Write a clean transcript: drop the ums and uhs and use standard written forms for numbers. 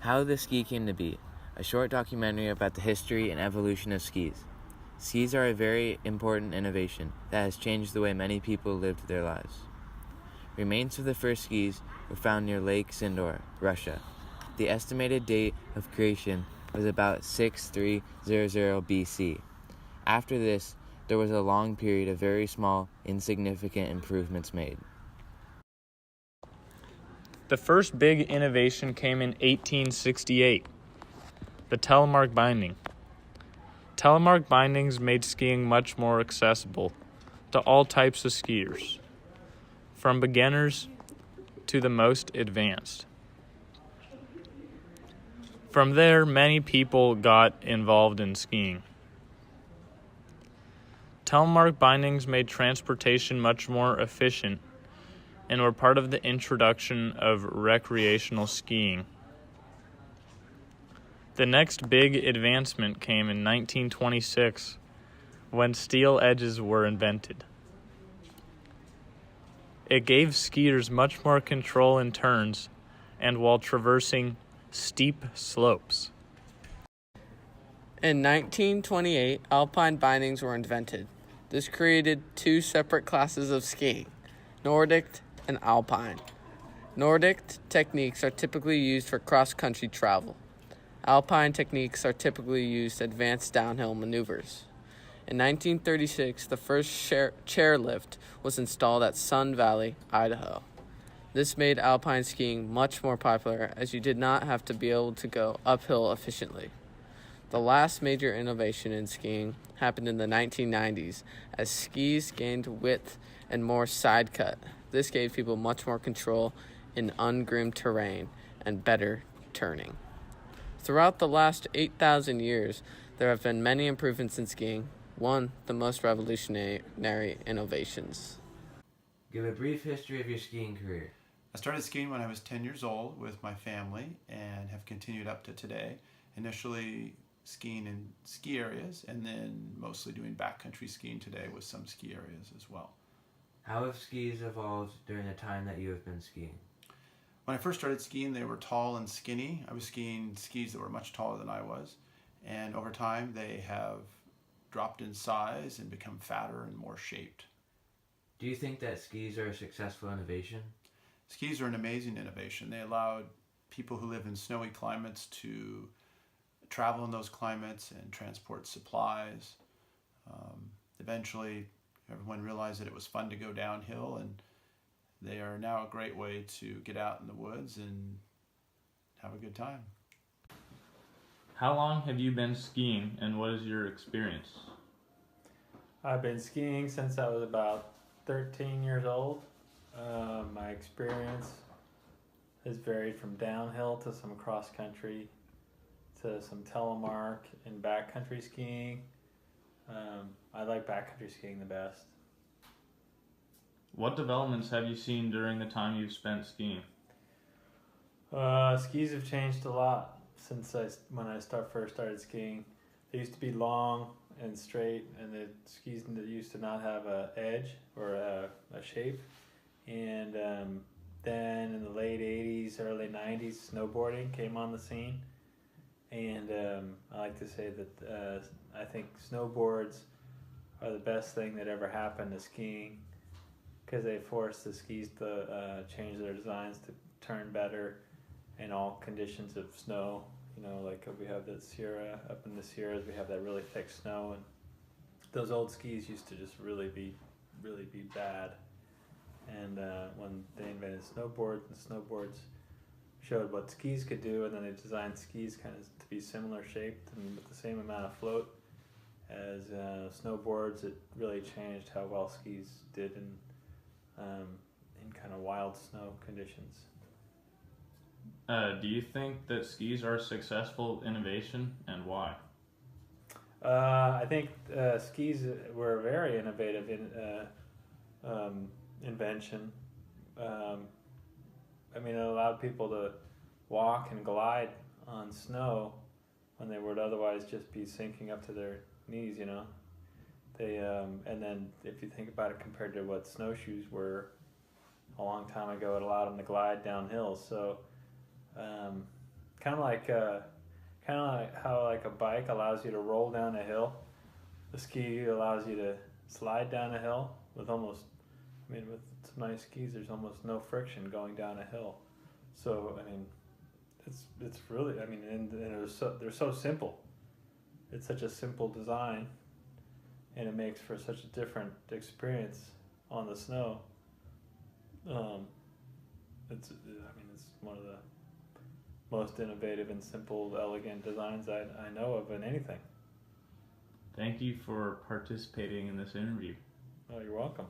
How the Ski Came to Be, a short documentary about the history and evolution of skis. Skis are a very important innovation that has changed the way many people lived their lives. Remains of the first skis were found near Lake Sindor, Russia. The estimated date of creation was about 6300 BC. After this, there was a long period of very small, insignificant improvements made. The first big innovation came in 1868, the telemark binding. Telemark bindings made skiing much more accessible to all types of skiers, from beginners to the most advanced. From there, many people got involved in skiing. Telemark bindings made transportation much more efficient and were part of the introduction of recreational skiing. The next big advancement came in 1926 when steel edges were invented. It gave skiers much more control in turns and while traversing steep slopes. In 1928, alpine bindings were invented. This created two separate classes of skiing, Nordic and alpine. Nordic techniques are typically used for cross-country travel. Alpine techniques are typically used to advance downhill maneuvers. In 1936, the first chairlift was installed at Sun Valley, Idaho. This made alpine skiing much more popular as you did not have to be able to go uphill efficiently. The last major innovation in skiing happened in the 1990s as skis gained width and more side cut. This gave people much more control in ungroomed terrain and better turning. Throughout the last 8,000 years, there have been many improvements in skiing, one the most revolutionary innovations. Give a brief history of your skiing career. I started skiing when I was 10 years old with my family and have continued up to today. Initially skiing in ski areas and then mostly doing backcountry skiing today with some ski areas as well. How have skis evolved during the time that you have been skiing? When I first started skiing, they were tall and skinny. I was skiing skis that were much taller than I was. And over time, they have dropped in size and become fatter and more shaped. Do you think that skis are a successful innovation? Skis are an amazing innovation. They allowed people who live in snowy climates to travel in those climates and transport supplies. Eventually, everyone realized that it was fun to go downhill, and they are now a great way to get out in the woods and have a good time. How long have you been skiing and what is your experience? I've been skiing since I was about 13 years old. My experience has varied from downhill to some cross country to some telemark and backcountry skiing. I like backcountry skiing the best. What developments have you seen during the time you've spent skiing? Skis have changed a lot since when I first started skiing. They used to be long and straight, and the skis used to not have an edge or a shape. And then in the late 80s, early 90s, snowboarding came on the scene. And I like to say that I think snowboards are the best thing that ever happened to skiing because they forced the skis to change their designs to turn better in all conditions of snow. You know, like we have the Sierra, up in the Sierras, we have that really thick snow, and those old skis used to just really be bad. And when they invented snowboards, and snowboards showed what skis could do, and then they designed skis kind of to be similar shaped and with the same amount of float as snowboards. It really changed how well skis did in kind of wild snow conditions. Do you think that skis are a successful innovation, and why? I think skis were a very innovative invention. I mean, it allowed people to walk and glide on snow when they would otherwise just be sinking up to their knees, you know. They and then if you think about it compared to what snowshoes were a long time ago, it allowed them to glide down hills. So kind of like how like a bike allows you to roll down a hill. The ski allows you to slide down a hill with almost, I mean, with some nice skis, there's almost no friction going down a hill. So I mean, it's really, I mean, and they're so simple. It's such a simple design, and it makes for such a different experience on the snow. It's one of the most innovative and simple, elegant designs I know of in anything. Thank you for participating in this interview. Oh, you're welcome.